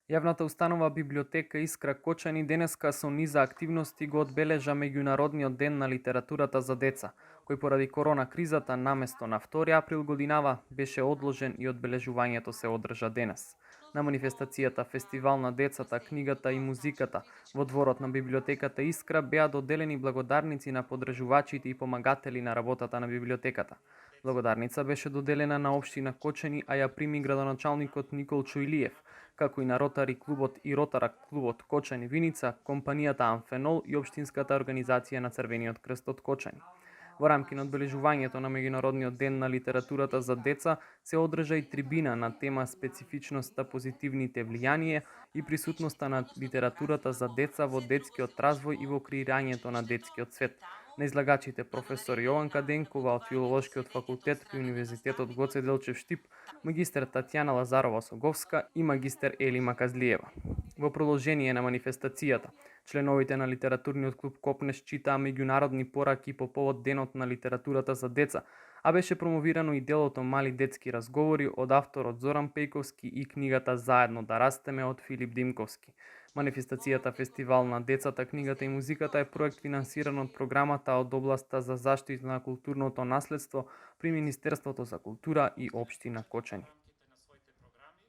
Јавната установа библиотека Искра Кочани денеска со низа активности го одбележа Меѓународниот ден на литературата за деца, кој поради корона кризата наместо на 2 април годинава беше одложен и одбележувањето се одржа денес. На манифестацијата Фестивал на децата, книгата и музиката во дворот на библиотеката Искра беа доделени благодарници на подржувачите и помагатели на работата на библиотеката. Благодарница беше доделена на општина Кочани, а ја прими градоначалникот Никол Чојлиев, како и на Ротари клубот и Ротара клубот Кочани Виница, компанијата Амфенол и Општинската организација на Црвениот крст од Кочани. Во рамки на одбележувањето на Меѓународниот ден на литературата за деца се одржа и трибина на тема специфичноста позитивните влијание и присутноста на литературата за деца во детскиот развој и во креирањето на детскиот свет. На излагачите професор Јованка Денкова од Филолошкиот факултет при Универзитетот Гоце Делчев Штип, магистер Татјана Лазарова Соговска и магистер Елима Казлиева. Во продолжение на манифестацијата, членовите на литературниот клуб Копнеш читаа меѓународни пораки по повод Денот на литературата за деца, а беше промовирано и делото Мали детски разговори од авторот Зоран Пејковски и книгата Заедно да растеме од Филип Димковски. Манифестацијата Фестивал на децата, книгата и музиката е проект финансиран од програмата од областа за заштита на културното наследство при Министерството за култура и општина Кочани.